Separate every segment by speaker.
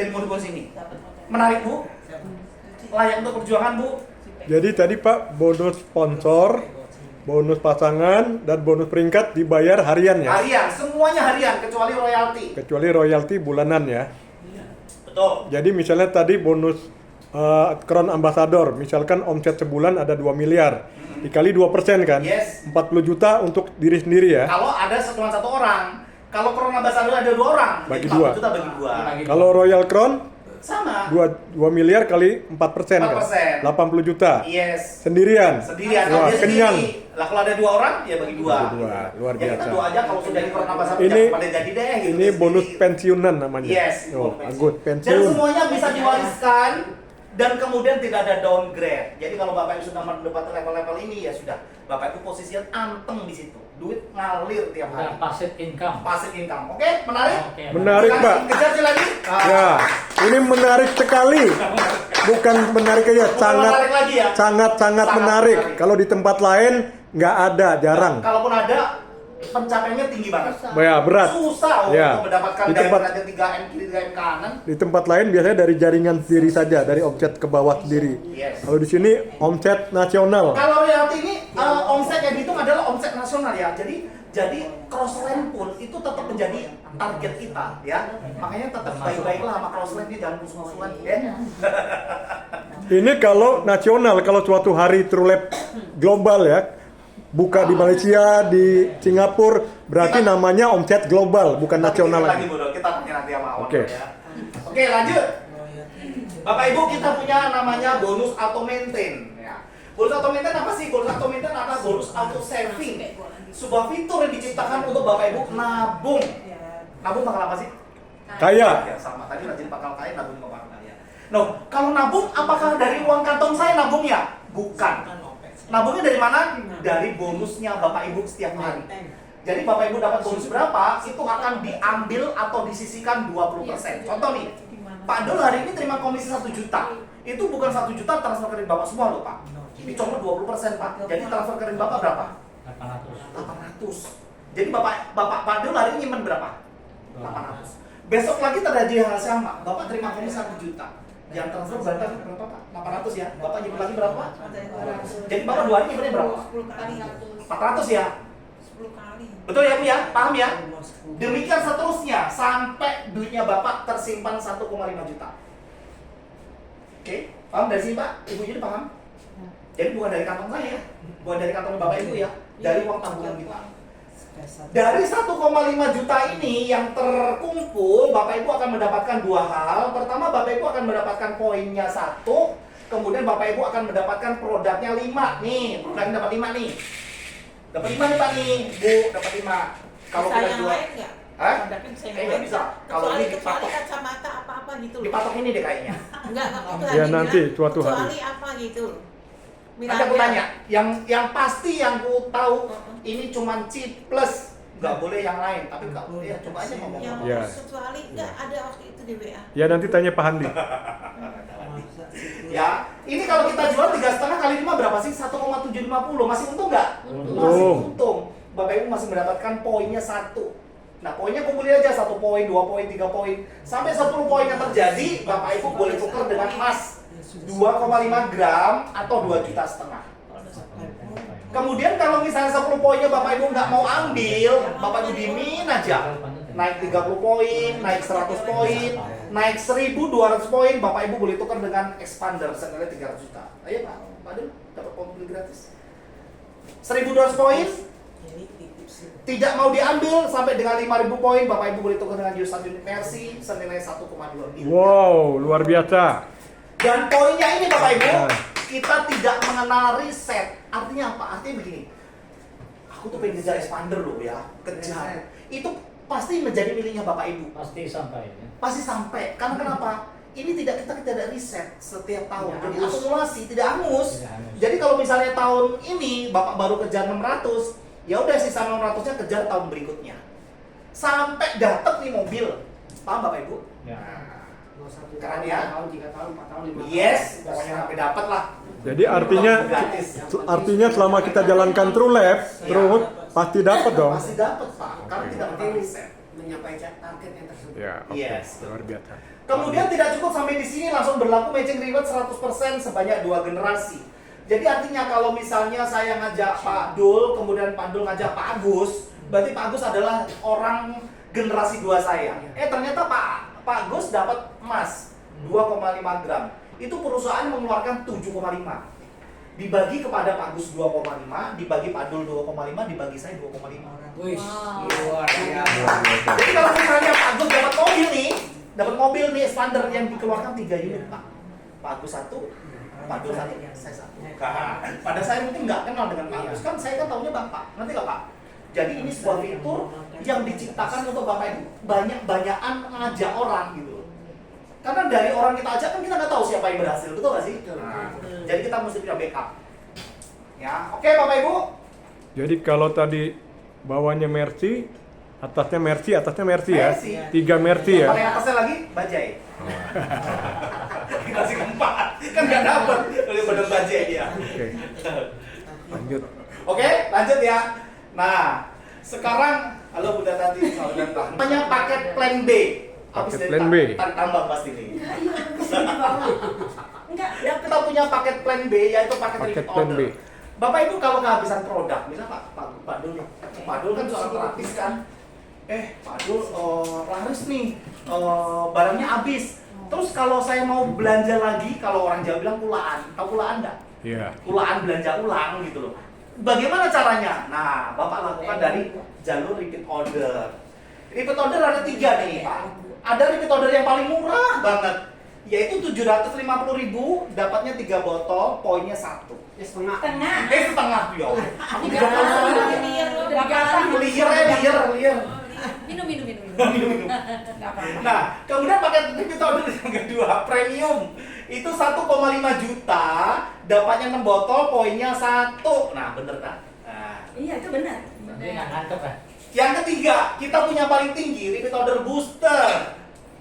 Speaker 1: dari bonus ini. Menarik Bu? Layak untuk perjuangan Bu?
Speaker 2: Jadi tadi Pak, bonus sponsor, bonus pasangan, dan bonus peringkat dibayar harian ya?
Speaker 1: Harian, semuanya harian kecuali royalti.
Speaker 2: Kecuali royalti bulanan ya?
Speaker 1: Betul.
Speaker 2: Jadi misalnya tadi bonus Crown Ambassador, misalkan omset sebulan ada 2 miliar, dikali 2% kan?
Speaker 1: Yes.
Speaker 2: 40 juta untuk diri sendiri ya?
Speaker 1: Kalau ada cuma satu orang, kalau Crown Ambassador ada 2 orang,
Speaker 2: Bagi
Speaker 1: jadi 40
Speaker 2: dua.
Speaker 1: juta bagi 2.
Speaker 2: Kalau Royal Crown,
Speaker 1: Sama.
Speaker 2: 2 miliar kali 4% kan?
Speaker 1: 4%.
Speaker 2: 80 juta.
Speaker 1: Yes.
Speaker 2: Sendirian?
Speaker 1: Sendirian.
Speaker 2: Wah,
Speaker 1: Dia
Speaker 2: kenyang.
Speaker 1: sendiri. Lah kalau ada 2 orang, ya bagi 2.
Speaker 2: Bagi dua. Luar
Speaker 1: Ya kita
Speaker 2: biasa.
Speaker 1: doa aja kalau sudah di Crown Ambassador
Speaker 2: Ini-
Speaker 1: jangan pada jadi deh. Gitu,
Speaker 2: Ini bonus
Speaker 1: sendiri.
Speaker 2: pensiunan namanya.
Speaker 1: Yes.
Speaker 2: Oh,
Speaker 1: bonus
Speaker 2: good.
Speaker 1: Dan
Speaker 2: Pensiun.
Speaker 1: semuanya bisa diwariskan dan kemudian tidak ada downgrade. Jadi kalau Bapak Ibu sudah mendapatkan level-level ini ya sudah Bapak Ibu posisinya anteng di situ. Duit ngalir tiap hari.
Speaker 3: Udah passive income.
Speaker 1: Passive income. Oke, menarik?
Speaker 3: Oke.
Speaker 2: Menarik, Pak.
Speaker 1: Kejar sih lagi.
Speaker 2: Ya, ini menarik sekali. Bukan menarik aja, sangat
Speaker 1: menarik lagi ya.
Speaker 2: sangat
Speaker 1: Sangat
Speaker 2: menarik.
Speaker 1: menarik.
Speaker 2: Kalau di tempat lain nggak ada, jarang.
Speaker 1: Kalaupun ada, pencapaiannya tinggi banget.
Speaker 2: Ya, berat.
Speaker 1: Susah
Speaker 2: Ya.
Speaker 1: untuk mendapatkan
Speaker 2: Di
Speaker 1: dari
Speaker 2: tempat-
Speaker 1: derajat 3M kiri 3M kanan.
Speaker 2: Di tempat lain biasanya dari jaringan sendiri saja, dari omset ke bawah sendiri.
Speaker 1: Yes.
Speaker 2: Kalau di sini omset nasional.
Speaker 1: Kalau royalti ini omset yang dihitung adalah omset nasional ya. Jadi crossland pun itu tetap menjadi target kita ya. Makanya tetap baik-baiklah sama crossland, dia jangan musuh-musuhan ya.
Speaker 2: Ini kalau nasional, kalau suatu hari TrueLab global ya, buka di Malaysia, di Singapura, berarti namanya omset global, bukan nasional
Speaker 1: lagi.
Speaker 2: lagi.
Speaker 1: Kita tanya nanti sama Awan
Speaker 2: Oke.
Speaker 1: ya. Oke, lanjut. Bapak Ibu, kita punya namanya bonus auto maintain ya. Bonus auto maintain apa sih? Bonus auto maintain adalah bonus auto saving. Sebuah fitur yang diciptakan untuk Bapak Ibu nabung. Nabung bakal apa sih?
Speaker 2: Kaya.
Speaker 1: Ya, sama. Tadi rajin bakal kaya, nabung bakal kaya. No, kalau nabung apakah dari uang kantong saya nabungnya? Bukan. Nabungnya dari mana? Dari bonusnya Bapak Ibu setiap hari. Jadi Bapak Ibu dapat bonus berapa, itu akan diambil atau disisihkan 20%. Contoh nih, Pak Dul hari ini terima komisi 1 juta. Itu bukan 1 juta transfer ke rekening Bapak semua loh Pak. Dicomot 20% Pak. Jadi transfer ke rekening Bapak berapa?
Speaker 3: 800.
Speaker 1: 800. Jadi Pak Dul hari ini nyimpen berapa? 800. Besok lagi terjadi hal sama. Bapak terima komisi 1 juta. Yang transfer berapa Pak? 800 ya. Bapak nyimpen lagi berapa? Jadi Bapak 2 hari nyimpennya berapa? 400 ya. Betul ya Bu ya? Paham ya? Demikian seterusnya sampai duitnya Bapak tersimpan 1,5 juta. Oke, paham dari sini Pak? Ibu jadi paham? Jadi bukan dari kantong saya, bukan dari kantong Bapak Ibu ya, dari uang tabungan kita. Dari 1,5 juta ini yang terkumpul, Bapak Ibu akan mendapatkan 2 hal. Pertama, Bapak Ibu akan mendapatkan poinnya 1, kemudian Bapak Ibu akan mendapatkan produknya 5 nih. Produknya dapat 5 nih. Dapat 5 nih Pak nih, Bu, dapat 5. Kalau kita jual, hah? Nggak bisa. Kalau ini
Speaker 4: kecuali
Speaker 1: dipatok,
Speaker 4: kacamata apa-apa gitu loh.
Speaker 1: dipatok ini deh kayaknya.
Speaker 4: Enggak itu
Speaker 2: Ya,
Speaker 4: tadi
Speaker 2: nanti
Speaker 4: bilang,
Speaker 2: suatu hari.
Speaker 4: kecuali apa gitu.
Speaker 1: Ada aku tanya, yang pasti yang ku tahu ini cuma chip plus, nggak boleh yang lain. Tapi nggak boleh, ya coba aja ngomong.
Speaker 4: Yang
Speaker 2: Ya.
Speaker 4: kecuali enggak ada waktu itu di WA.
Speaker 2: Ya nanti tanya Pak Handi.
Speaker 1: Ya, ini kalau kita jual 3,5 kali 5 berapa sih? 1,750, masih untung nggak? Masih untung. Bapak Ibu masih mendapatkan poinnya 1. Nah, poinnya kumpulin aja 1 poin, 2 poin, 3 poin. Sampai 10 poin yang terjadi, Bapak Ibu boleh tukar dengan emas 2,5 gram atau 2,5 juta. Kemudian kalau misalnya 10 poinnya Bapak Ibu nggak mau ambil, Bapak Ibu dimin aja. Naik 30 poin, naik 100 poin, naik 1.200 poin, Bapak Ibu boleh tukar dengan expander senilai 300 juta. Ayo Pak Dul, dapat poin gratis. 1.200 poin, tidak mau diambil sampai dengan 5.000 poin, Bapak Ibu boleh tukar dengan US unit Mercy senilai 1,2 miliar.
Speaker 2: Wow, luar biasa.
Speaker 1: Dan poinnya ini Bapak Ibu, kita tidak mengenal riset. Artinya apa? Artinya begini. Aku tuh pengen kejar expander loh ya, kejar. Itu pasti menjadi miliknya Bapak Ibu.
Speaker 3: Pasti sampai ya.
Speaker 1: Pasti sampai. Karena kenapa? Ini kita tidak riset setiap tahun.
Speaker 3: Tidak
Speaker 1: Jadi
Speaker 3: hangus.
Speaker 1: akumulasi, tidak hangus.
Speaker 3: Tidak hangus.
Speaker 1: Jadi kalau misalnya tahun ini Bapak baru kejar 600, ya udah sisa 600-nya kejar tahun berikutnya. Sampai dapat nih mobil. Paham Bapak Ibu?
Speaker 3: Ya.
Speaker 1: Keren ya?
Speaker 5: 3 tahun, 4 tahun, 5 tahun.
Speaker 1: Yes, pokoknya sampai dapat lah.
Speaker 2: Jadi artinya selama kita jalankan TrueLab, terus pasti dapat dong.
Speaker 1: Pasti dapat Pak, karena tidak pakai riset.
Speaker 5: menyampaikan targetnya tersebut.
Speaker 2: Ya, oke.
Speaker 1: Yes.
Speaker 2: Luar biasa.
Speaker 1: Kemudian tidak cukup sampai di sini, langsung berlaku matching reward 100% sebanyak 2 generasi. Jadi artinya kalau misalnya saya ngajak Pak Dul, kemudian Pak Dul ngajak Pak Agus, berarti Pak Agus adalah orang generasi 2 saya. Ternyata Pak Agus dapat emas 2,5 gram. Itu perusahaan mengeluarkan 7,5. Dibagi kepada Pak Agus 2,5, dibagi Pak Dul 2,5, dibagi saya 2,5.
Speaker 5: Wih,
Speaker 4: Wow.
Speaker 5: luar biasa.
Speaker 1: Jadi kalau misalnya Pak Agus dapat mobil nih expander yang dikeluarkan 3 unit Pak. Pak Agus 1, Pak Dul 1, saya 1. Pada saya mungkin nggak kenal dengan Pak Agus, kan saya kan taunya Bapak, nanti nggak Pak? Jadi ini sebuah fitur yang diciptakan untuk Bapak itu banyak-banyakan ngajak orang gitu. Karena dari orang kita ajak kan kita nggak tahu siapa yang berhasil, betul nggak sih? Nah, jadi kita mesti punya backup. Ya, oke Bapak Ibu.
Speaker 2: Jadi kalau tadi bawahnya Mercy, atasnya Mercy ya.
Speaker 1: Mercy.
Speaker 2: 3 Mercy
Speaker 1: Yang
Speaker 2: ya.
Speaker 1: paling atasnya lagi bajai. Dikasih keempat, kan nggak dapet kalau bener bajai dia.
Speaker 2: Oke. Lanjut.
Speaker 1: Oke, lanjut ya. Nah, sekarang halo Bunda Tati, selamat datang. Namanya paket plan B. Habis
Speaker 2: Paket
Speaker 1: dari
Speaker 2: plan B.
Speaker 1: Tambah pasti nih.
Speaker 4: Enggak, dapat.
Speaker 1: Kita punya paket plan B, yaitu paket
Speaker 2: Paket
Speaker 1: repeat
Speaker 2: plan
Speaker 1: order.
Speaker 2: B.
Speaker 1: Bapak Ibu kalau kehabisan produk, misalnya Pak Dul nih. Pak Dul kan seorang terapis kan. Pak Dul laris nih, barangnya habis. Terus kalau saya mau belanja lagi, kalau orang Jawa bilang kulaan. Tahu kulaan enggak?
Speaker 2: Iya.
Speaker 1: Kulaan belanja ulang gitu loh. Bagaimana caranya? Nah, Bapak lakukan dari jalur repeat order. Repeat order ada 3 nih, Pak. Ada repeat order yang paling murah banget, yaitu 750.000, dapatnya 3 botol, poinnya 1.
Speaker 5: Ya setengah.
Speaker 1: Setengah ya. Aku
Speaker 4: Tiga
Speaker 1: 30 liar.
Speaker 6: Minum.
Speaker 1: Minum. Nah, kemudian paket repeat order yang kedua, premium. Itu 1,5 juta, dapatnya 6 botol, poinnya 1. Nah, bener kan? Nah.
Speaker 6: Iya, itu benar.
Speaker 3: Ini nggak ngantuk kan?
Speaker 1: Yang ketiga, kita punya paling tinggi, repeat order booster.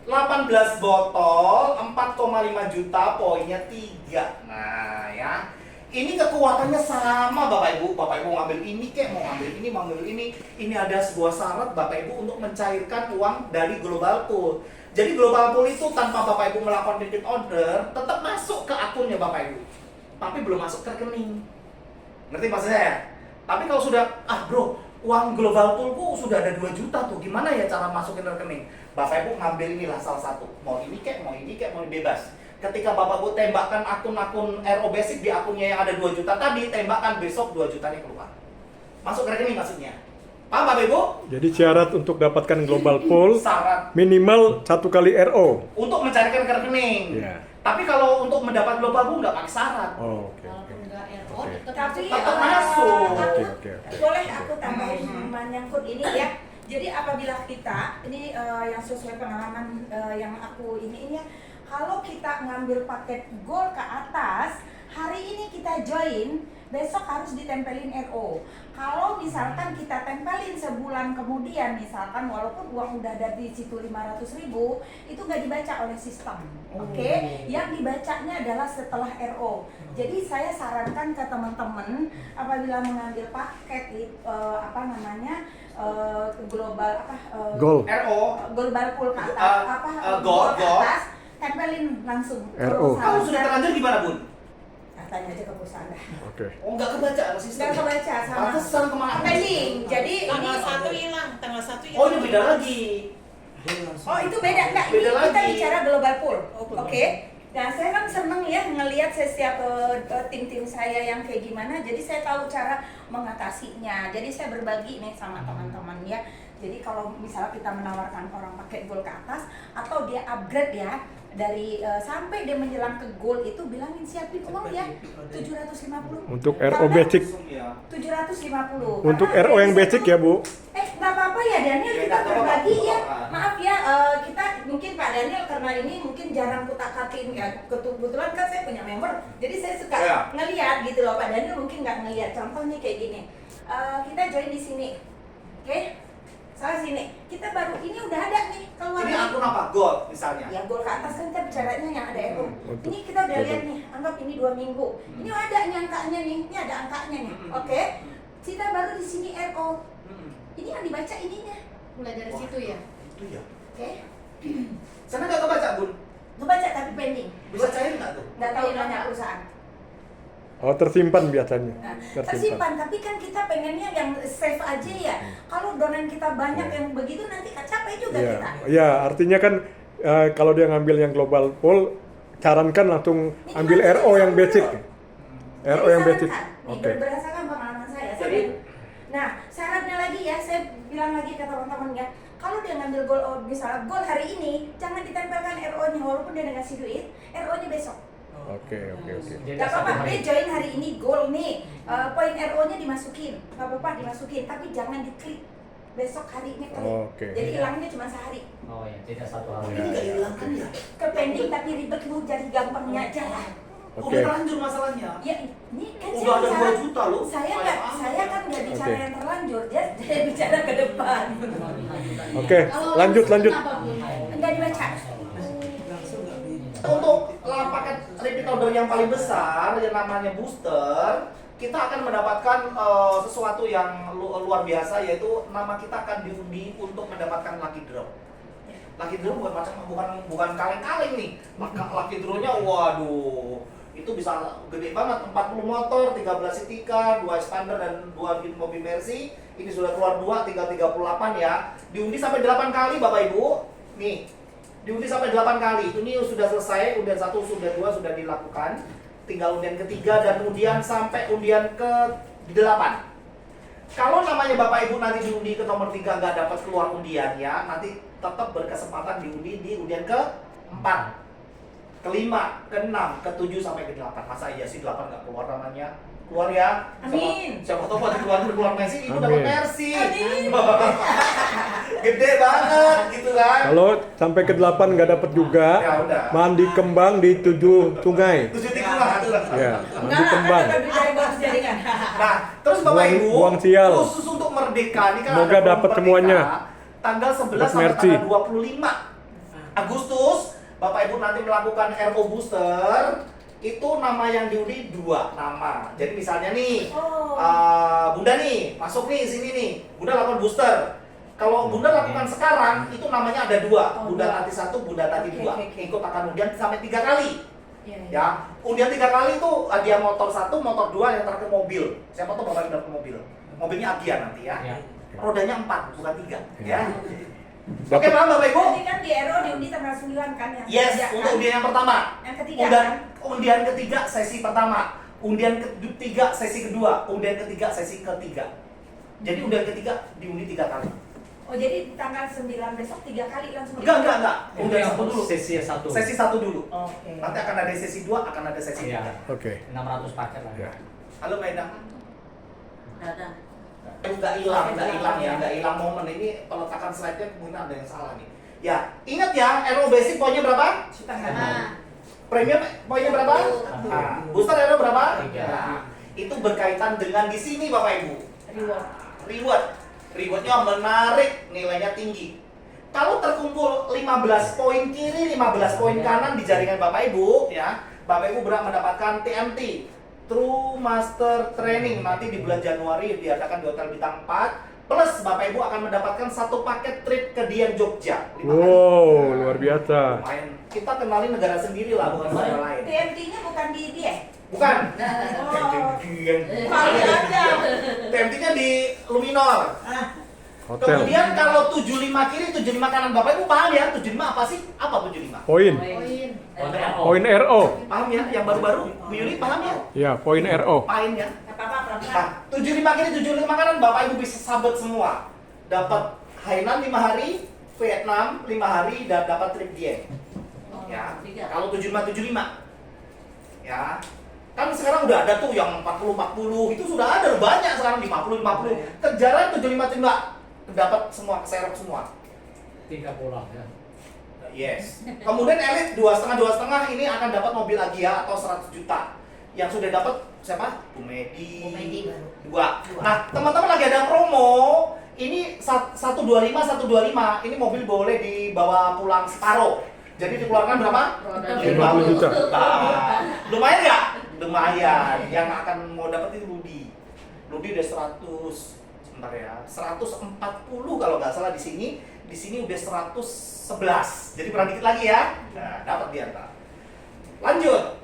Speaker 1: 18 botol, 4,5 juta, poinnya 3. Nah, ya. Ini kekuatannya sama Bapak Ibu. Bapak Ibu ngambil ini kek, mau ngambil ini. Ini ada sebuah syarat Bapak Ibu untuk mencairkan uang dari global pool. Jadi global pool itu tanpa Bapak Ibu melakukan repeat order, tetap masuk ke akunnya Bapak Ibu. Tapi belum masuk ke rekening. Ngerti maksud saya? Tapi kalau sudah, bro, uang global poolku sudah ada 2 juta tuh, gimana ya cara masukin rekening? Bapak Ibu ngambil inilah salah satu. Mau ini kek, mau bebas. Ketika Bapak Ibu tembakkan akun-akun RO Basic di akunnya yang ada 2 juta tadi, tembakkan besok 2 jutanya keluar. Masuk ke rekening maksudnya. Paham Bapak Ibu?
Speaker 2: Jadi syarat untuk dapatkan global pool
Speaker 1: Syarat
Speaker 2: minimal 1 kali RO.
Speaker 1: untuk mencarikan ke rekening.
Speaker 2: Iya.
Speaker 1: Tapi kalau untuk mendapat global pool nggak pakai syarat.
Speaker 2: Oh, oke.
Speaker 6: Walaupun enggak RO,
Speaker 2: Oke.
Speaker 6: tapi
Speaker 1: Tetap masuk.
Speaker 2: Oke.
Speaker 6: boleh aku tambahin menyangkut ini ya. Jadi apabila kita ini yang sesuai pengalaman yang aku ini ya, kalau kita ngambil paket gold ke atas, hari ini kita join, besok harus ditempelin RO. Kalau misalkan kita tempelin sebulan kemudian, misalkan walaupun uang udah ada di situ 500.000, itu nggak dibaca oleh sistem. Oke? Yang dibacanya adalah setelah RO. Jadi saya sarankan ke teman-teman apabila mengambil paket global
Speaker 2: Goal.
Speaker 1: RO.
Speaker 6: global pool ke atas
Speaker 1: Gold.
Speaker 6: ke atas, tempelin langsung ke
Speaker 2: RO.
Speaker 6: perusahaan.
Speaker 1: Kamu sudah terlanjur gimana Bun?
Speaker 6: Tanya aja ke perusahaan dah.
Speaker 2: Oke.
Speaker 1: Oh nggak kebaca sama sistem.
Speaker 6: Nggak kebaca sama.
Speaker 1: Pantesan kemana?
Speaker 6: Pending. Jadi
Speaker 4: Tanggal
Speaker 6: ini
Speaker 4: 1 hilang, tanggal 1 hilang.
Speaker 1: Oh ini beda lagi.
Speaker 6: Oh itu beda enggak? Ini
Speaker 1: Beda
Speaker 6: kita
Speaker 1: lagi.
Speaker 6: bicara global pool.
Speaker 4: Oh,
Speaker 6: Oke. Nah saya kan seneng ya ngelihat setiap tim-tim saya yang kayak gimana. Jadi saya tahu cara mengatasinya. Jadi saya berbagi nih sama teman-teman ya. Jadi kalau misalnya kita menawarkan orang pakai gold ke atas atau dia upgrade ya dari sampai dia menjelang ke gold itu bilangin siapin uang ya 750.
Speaker 2: Untuk RO basic.
Speaker 6: 750.
Speaker 2: Untuk
Speaker 6: Karena
Speaker 2: RO yang
Speaker 6: biasanya
Speaker 2: basic
Speaker 6: tuh-
Speaker 2: ya, Bu.
Speaker 6: nggak apa-apa ya Daniel,
Speaker 1: Ya,
Speaker 6: kita
Speaker 1: nggak apa-apa.
Speaker 6: berbagi ya.
Speaker 1: Apa-apa.
Speaker 6: Maaf ya, kita mungkin Pak Daniel karena ini mungkin jarang kutak-katin ya. Kebetulan kan saya punya member, jadi saya suka
Speaker 1: Ya.
Speaker 6: ngeliat gitu loh. Pak Daniel mungkin nggak ngeliat. Contohnya kayak gini, kita join di sini, oke? Salah sini, kita baru ini udah ada nih keluar.
Speaker 1: Ini akun apa? Gold misalnya.
Speaker 6: Ya goal ke atas kan kita bicaranya yang ada RO.
Speaker 2: Untuk-
Speaker 6: Ini kita udah lihat nih, anggap ini 2 minggu. Ini ada nih angkanya nih, ini ada angkanya nih, oke? Kita baru di sini RO. Ini yang dibaca ininya,
Speaker 7: Mulai dari
Speaker 1: Wah.
Speaker 7: situ ya.
Speaker 1: Itu ya.
Speaker 6: Oke.
Speaker 1: Sana nggak kebaca, Bun?
Speaker 6: Ngebaca tapi pending.
Speaker 1: Bisa cair nggak tuh?
Speaker 6: Nggak tahu nanya perusahaan.
Speaker 2: Oh, tersimpan biasanya.
Speaker 6: Nah, tersimpan, tapi kan kita pengennya yang safe aja ya. Kalau domain kita banyak yang begitu nanti capek juga
Speaker 2: Iya,
Speaker 6: kita.
Speaker 2: ya, artinya kan kalau dia ngambil yang global pool, sarankan langsung
Speaker 6: Ini
Speaker 2: ambil
Speaker 6: gimana
Speaker 2: RO
Speaker 6: sih?
Speaker 2: yang basic. RO yang basic.
Speaker 6: Nih,
Speaker 2: Oke.
Speaker 6: berdasarkan pengalaman saya.
Speaker 1: Jadi-
Speaker 6: Nah, syaratnya lagi ya, saya bilang lagi ke teman-teman ya, kalau dia ngambil goal, misalnya goal hari ini, jangan ditempelkan RO-nya walaupun dia ngasih duit, RO-nya besok.
Speaker 2: Oke.
Speaker 3: Jadi
Speaker 6: Gak
Speaker 3: satu
Speaker 6: apa-apa, dia
Speaker 3: hari.
Speaker 6: join hari ini goal nih, poin RO-nya dimasukin, gak apa-apa dimasukin, tapi jangan diklik besok harinya klik.
Speaker 2: Oke.
Speaker 6: Jadi hilangnya cuma sehari.
Speaker 3: Oh ya, tidak satu hari.
Speaker 1: Ini nggak hilang kan ya?
Speaker 6: Ke pending tapi ribet lu jadi gampangnya aja lah.
Speaker 2: Oke.
Speaker 1: Udah terlanjur masalahnya.
Speaker 6: Ya, ini kan
Speaker 1: Udah ada 2
Speaker 6: bicara-
Speaker 1: juta loh.
Speaker 6: saya kan nggak bicara
Speaker 2: Oke.
Speaker 6: yang terlanjur, saya bicara ke depan.
Speaker 2: Oke,
Speaker 7: Kalau
Speaker 2: lanjut.
Speaker 7: kenapa, Bu?
Speaker 6: Enggak dibaca.
Speaker 1: Untuk paket repeat order yang paling besar yang namanya booster, kita akan mendapatkan sesuatu yang luar biasa, yaitu nama kita akan diundi untuk mendapatkan lucky draw. Lucky draw bukan kaleng-kaleng nih. Lucky draw-nya waduh, itu bisa gede banget, 40 motor, 13 Etika, 2 Expander dan 2 unit mobil Mercy. Ini sudah keluar 2, tinggal 38 ya. Diundi sampai 8 kali Bapak Ibu. Nih, diundi sampai 8 kali. Ini sudah selesai, undian 1, sudah 2 sudah dilakukan. Tinggal undian ketiga dan undian sampai undian ke 8. Kalau namanya Bapak Ibu nanti diundi ke nomor 3 nggak dapat keluar undiannya, nanti tetap berkesempatan diundi di undian ke 4, ke 5, ke 6, ke 7 sampai ke 8. Masa iya sih 8 nggak keluar namanya? Keluar ya.
Speaker 6: Amin.
Speaker 1: Siapa tahu waktu keluar Mercy, ibu
Speaker 2: Amin.
Speaker 1: dapat Mercy.
Speaker 6: Amin.
Speaker 1: Gede banget gitu kan.
Speaker 2: Kalau sampai ke 8 nggak dapat juga,
Speaker 1: Ya udah.
Speaker 2: mandi kembang di 7 sungai.
Speaker 1: 7 tikungan.
Speaker 2: Ya, mandi kembang.
Speaker 6: Lebih dari bonus jaringan.
Speaker 1: Nah, terus Bapak
Speaker 2: Buang-
Speaker 1: Ibu,
Speaker 2: buang sial.
Speaker 1: khusus untuk Merdeka ini kan
Speaker 2: Semoga
Speaker 1: ada program
Speaker 2: dapat
Speaker 1: Merdeka,
Speaker 2: semuanya.
Speaker 1: Tanggal 11
Speaker 2: Buat
Speaker 1: sampai
Speaker 2: Mercy.
Speaker 1: tanggal 25 Agustus, Bapak Ibu nanti melakukan RO booster. Itu nama yang diundi 2 nama. Jadi misalnya nih,
Speaker 6: Oh.
Speaker 1: Bunda nih, masuk nih sini nih. Bunda lakukan booster. Kalau Bunda lakukan sekarang, itu namanya ada 2.
Speaker 6: Oh,
Speaker 1: Bunda
Speaker 6: dua.
Speaker 1: Tati 1, Bunda Tati 2.
Speaker 6: Oke.
Speaker 1: Ikut akan undian sampai 3 kali.
Speaker 6: Iya, iya.
Speaker 1: Ya, undian 3 kali itu hadiah motor 1, motor 2 yang terakhir mobil. Siapa tuh Bapak yang dapat mobil? Mobilnya Agia nanti ya.
Speaker 3: Ya.
Speaker 1: Rodanya 4, bukan 3. Ya. Oke,
Speaker 2: Dapat
Speaker 1: paham Bapak Ibu?
Speaker 6: Nanti kan di RO diundi tanggal 9 kan yang
Speaker 1: Yes,
Speaker 6: ketiga,
Speaker 1: untuk
Speaker 6: kan?
Speaker 1: undian yang pertama.
Speaker 6: Yang ketiga
Speaker 1: Undian,
Speaker 6: kan?
Speaker 1: undian ketiga sesi pertama. Undian ketiga sesi kedua. Undian ketiga sesi ketiga. Jadi undian ketiga diundi 3 kali.
Speaker 6: Oh jadi tanggal 9 besok 3 kali langsung.
Speaker 1: Enggak.
Speaker 3: Itu
Speaker 1: Undian
Speaker 3: yang
Speaker 1: 1 dulu.
Speaker 3: sesi 1.
Speaker 1: Sesi 1 dulu.
Speaker 6: Oke.
Speaker 1: Nanti akan ada sesi 2, akan ada sesi 3.
Speaker 3: Iya.
Speaker 2: Oke.
Speaker 3: 600 paket lah.
Speaker 2: Ya.
Speaker 1: Halo Mbak Ida.
Speaker 4: Ada.
Speaker 1: Nggak hilang ya, nggak hilang momen ini peletakan slide-nya mungkin ada yang salah nih. Ya, ingat ya, RO basic poinnya berapa?
Speaker 6: Setengah.
Speaker 7: Nah,
Speaker 1: Premium poinnya berapa? Nah, booster RO berapa?
Speaker 3: 3.
Speaker 1: Nah, itu berkaitan dengan di sini Bapak Ibu.
Speaker 6: Reward.
Speaker 1: Rewardnya menarik, nilainya tinggi. Kalau terkumpul 15 poin kiri, 15 poin kanan di jaringan Bapak Ibu, ya, Bapak Ibu berhak mendapatkan TMT, True Master Training, nanti di bulan Januari diadakan di Hotel Bintang 4. Plus Bapak Ibu akan mendapatkan 1 paket trip ke Dian Jogja. 5 hari.
Speaker 2: Wow, luar biasa.
Speaker 1: Lumayan. Kita kenalin negara sendiri lah, bukan negara lain.
Speaker 6: TMT-nya bukan di dia.
Speaker 1: Bukan.
Speaker 6: Oh.
Speaker 1: Dian.
Speaker 6: Kali aja.
Speaker 1: TMT-nya di Luminor.
Speaker 2: Hotel.
Speaker 1: Kemudian kalau 75 kiri, 75 kanan, Bapak Ibu paham ya? 75 apa sih? Apa 75?
Speaker 2: Poin.
Speaker 7: poin.
Speaker 2: Poin RO.
Speaker 1: Paham ya? Yang baru-baru? Bu Yuli paham ya?
Speaker 2: Ya, poin RO.
Speaker 1: Paham ya?
Speaker 6: Gak apa-apa pelan-pelan.
Speaker 1: Nah, 75 kiri, 75 kanan, Bapak Ibu bisa sabet semua. Dapat Hainan 5 hari, Vietnam 5 hari, dan dapat trip Dieng. Ya, kalau 75-75. Ya. Kan sekarang udah ada tuh yang 40-40, itu sudah ada banyak sekarang 50-50. Kejaran 75-75. Dapat semua, keserok semua.
Speaker 3: 3 pulang ya.
Speaker 1: Yes. Kemudian elit 2,5 ini akan dapat mobil Agia atau 100 juta. Yang sudah dapat siapa? Bu Medi.
Speaker 4: Bu Medi baru.
Speaker 1: 2. Nah, teman-teman lagi ada promo. Ini 125. Ini mobil boleh dibawa pulang separuh. Jadi dikeluarkan berapa?
Speaker 2: 50 juta.
Speaker 1: Nah, lumayan nggak? Lumayan. Yang akan mau dapat itu Ludi. Ludi udah 100. Bentar ya, 140 kalau nggak salah di sini udah 111. Jadi kurang dikit lagi ya. Nah, dapat di antara. Lanjut.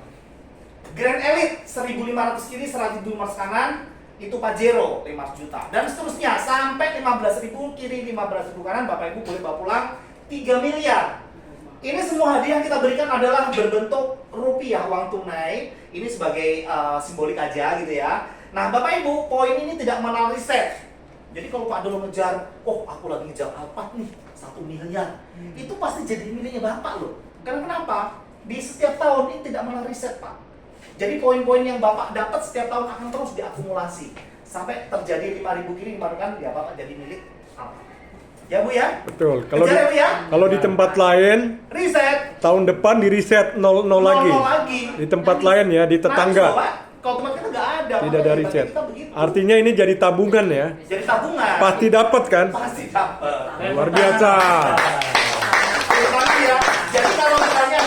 Speaker 1: Grand Elite 1.500 kiri, 100 kanan, itu Pajero 500 juta. Dan seterusnya sampai 15.000 kiri, 15.000 kanan, Bapak Ibu boleh bawa pulang 3 miliar. Ini semua hadiah yang kita berikan adalah berbentuk rupiah, uang tunai. Ini sebagai simbolik aja gitu ya. Nah, Bapak Ibu, poin ini tidak mengenal riset. Jadi kalau Pak Dolo ngejar, oh aku lagi ngejar Alphard nih, 1 miliar. Itu pasti jadi miliknya Bapak loh. Karena kenapa? Di setiap tahun ini tidak mengenal riset, Pak. Jadi poin-poin yang Bapak dapat setiap tahun akan terus diakumulasi. Sampai terjadi 5.000 kiri, 5.000 kan, ya Bapak jadi milik Alphard. Ya Bu ya?
Speaker 2: Betul. Kalau
Speaker 1: Kejar ya, Bu ya?
Speaker 2: kalau di tempat lain
Speaker 1: Riset.
Speaker 2: tahun depan di reset 0 lagi.
Speaker 1: lagi.
Speaker 2: Di tempat lain ya, di tetangga.
Speaker 1: Nah, coba, kalau tempat kita nggak ada.
Speaker 2: Tidak ada
Speaker 1: makanya
Speaker 2: riset.
Speaker 1: kita begitu.
Speaker 2: Artinya ini jadi tabungan ya.
Speaker 1: Jadi tabungan.
Speaker 2: Pasti dapat kan?
Speaker 1: Pasti dapat.
Speaker 2: Luar biasa.
Speaker 1: Terutama ya. Jadi kalau misalnya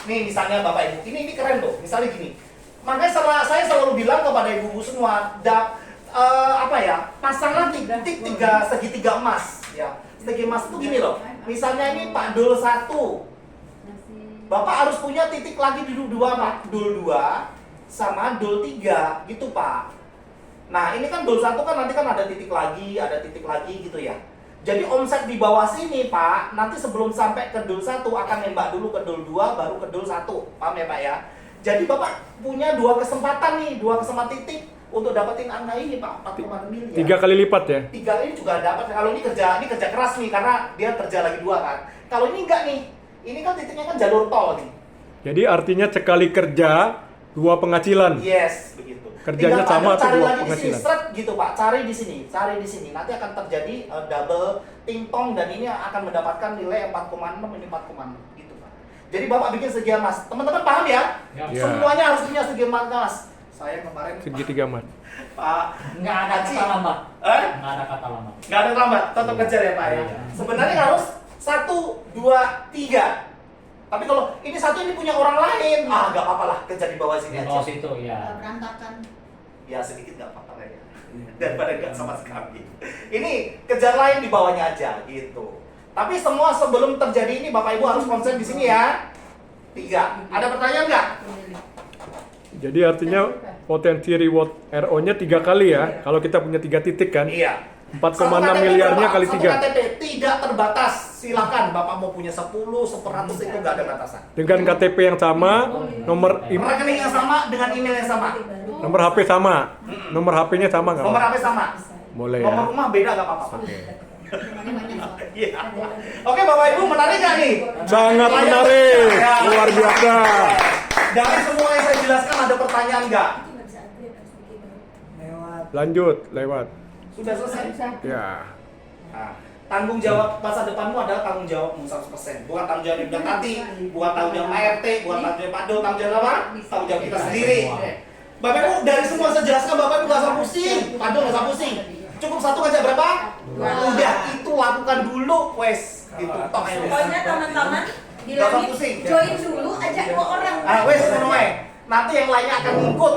Speaker 1: nih misalnya Bapak Ibu, ini keren tuh. Misalnya gini. Makanya saya selalu bilang kepada ibu-ibu semua, pasanglah segitiga emas. Ya, segitiga emas itu gini loh. Misalnya ini Pak Dul 1. Bapak harus punya titik lagi di Dul 2, Pak. Dul 2 sama Dul 3 gitu, Pak. Nah, ini kan Dul 1 kan nanti kan ada titik lagi gitu ya. Jadi omset di bawah sini, Pak, nanti sebelum sampai ke Dul 1 akan nembak dulu ke Dul 2 baru ke Dul 1. Paham ya, Pak ya? Jadi Bapak punya 2 kesempatan nih, 2 kesempatan titik untuk dapetin angka ini, Pak, 4,6 miliar.
Speaker 2: 3 kali lipat ya.
Speaker 1: 3 ini juga dapat. Kalau ini kerja keras nih karena dia kerja lagi 2 kan. Kalau ini enggak nih. Ini kan titiknya kan jalur tol nih.
Speaker 2: Jadi artinya sekali kerja 2 penghasilan.
Speaker 1: Yes, begitu.
Speaker 2: Kerjanya
Speaker 1: Tinggal
Speaker 2: sama
Speaker 1: Pak,
Speaker 2: atau
Speaker 1: cari
Speaker 2: 2
Speaker 1: lagi di sini,
Speaker 2: penghasilan?
Speaker 1: seret gitu Pak. Cari di sini. Nanti akan terjadi double ting-tong dan ini akan mendapatkan nilai 4,6 ini 4,6 gitu Pak. Jadi Bapak bikin segi emas. Teman-teman paham ya?
Speaker 3: Ya.
Speaker 2: Ya.
Speaker 1: Semuanya harus punya segi emas. Saya kemarin
Speaker 2: Segitiga emas.
Speaker 1: Pak
Speaker 3: Nggak ada
Speaker 1: Haji.
Speaker 3: kata lambat.
Speaker 1: Eh?
Speaker 3: Nggak ada kata lambat.
Speaker 1: Nggak ada lambat, tetap kejar ya Pak ya.
Speaker 3: Iya.
Speaker 1: Sebenarnya harus 1, 2, 3. Tapi kalau ini satu ini punya orang lain, nggak apa-apa lah, kejar di bawah sini
Speaker 3: Di
Speaker 1: aja.
Speaker 3: bawah situ ya.
Speaker 4: Berantakan.
Speaker 1: Ya sedikit nggak apa-apa kayaknya. Daripada nggak sama sekali. Ini kejar lain di bawahnya aja gitu. Tapi semua sebelum terjadi ini Bapak Ibu harus konsen di sini ya. 3. Ada pertanyaan nggak?
Speaker 2: Jadi artinya potensi reward RO-nya 3 kali ya. Kalau kita punya 3 titik kan.
Speaker 1: Iya.
Speaker 2: 4,6
Speaker 1: Satu KTP
Speaker 2: miliarnya
Speaker 1: berapa?
Speaker 2: kali
Speaker 1: Satu
Speaker 2: 3.
Speaker 1: KTP tidak terbatas. Silakan Bapak mau punya 10, 100 itu nggak ada batasan.
Speaker 2: Dengan KTP yang sama, nomor
Speaker 1: Rekening yang sama dengan email yang sama.
Speaker 2: nomor HP sama. Nomor HP-nya sama nggak?
Speaker 1: Nomor
Speaker 2: Pak?
Speaker 1: HP sama.
Speaker 2: Boleh ya.
Speaker 1: Nomor rumah beda nggak apa-apa.
Speaker 2: Oke.
Speaker 1: Iya. Oke Bapak Ibu, menarik nggak nih?
Speaker 2: Sangat menarik.
Speaker 1: Ya.
Speaker 2: Luar biasa.
Speaker 1: Dari semua yang saya jelaskan ada pertanyaan nggak?
Speaker 2: Lanjut, lewat.
Speaker 1: Sudah selesai?
Speaker 2: Ya.
Speaker 1: Nah, tanggung jawab masa depanmu adalah tanggung jawabmu 100%. Bukan tanggung jawab Ibu Tati, bukan tanggung jawab ART, bukan tanggung jawab Pak Dol, tanggung jawab apa? Tanggung jawab kita sendiri. Bapak Ibu, dari semua saya jelaskan Bapak Ibu nggak usah pusing. Pak Dol nggak usah pusing. Cukup 1 aja berapa? 2. Udah, itu lakukan dulu, wes. Gitu. Tok aja.
Speaker 6: Pokoknya teman-teman
Speaker 1: Nggak usah
Speaker 6: bilangin
Speaker 1: pusing.
Speaker 6: join dulu ajak 2 orang.
Speaker 1: Wes, ngono nanti yang lainnya akan ngikut.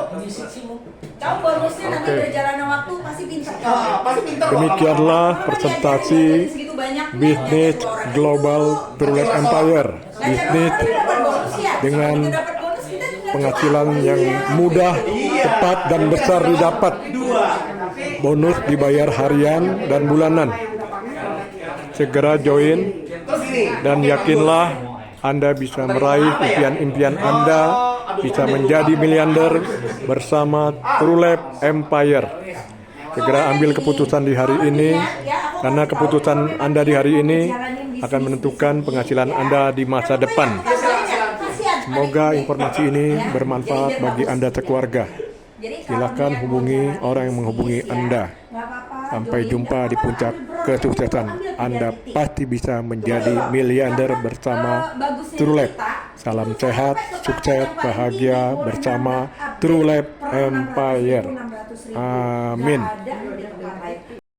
Speaker 6: Kamu bonusnya nanti
Speaker 2: Oke.
Speaker 6: berjalannya waktu pasti pintar.
Speaker 1: Pasti pinter kok.
Speaker 2: Demikianlah
Speaker 6: Kamu
Speaker 2: presentasi
Speaker 6: diajarin dari segitu banyaknya,
Speaker 2: bisnis
Speaker 6: ngajak 2 orang
Speaker 2: global
Speaker 6: dulu.
Speaker 2: Trulet Empire.
Speaker 6: Ngajak 2
Speaker 2: Bisnis
Speaker 6: orang dapat bonus ya.
Speaker 2: dengan
Speaker 6: Begitu dapat bonus, kita tinggal
Speaker 2: penghasilan
Speaker 6: coba.
Speaker 2: yang mudah,
Speaker 1: Iya.
Speaker 2: cepat dan besar didapat.
Speaker 1: 2.
Speaker 2: Bonus dibayar harian dan bulanan. Segera join
Speaker 1: Terus gini.
Speaker 2: dan yakinlah Anda bisa meraih impian-impian Anda, bisa menjadi miliarder bersama Trulet Empire. Segera ambil keputusan di hari ini, karena keputusan Anda di hari ini akan menentukan penghasilan Anda di masa depan. Semoga informasi ini bermanfaat bagi Anda sekeluarga. Silakan hubungi orang yang menghubungi Anda. Sampai jumpa di puncak kesuksesan. Anda pasti bisa menjadi miliarder bersama Trulet. Salam sehat, sukses, bahagia bersama Trulet Empire. Amin.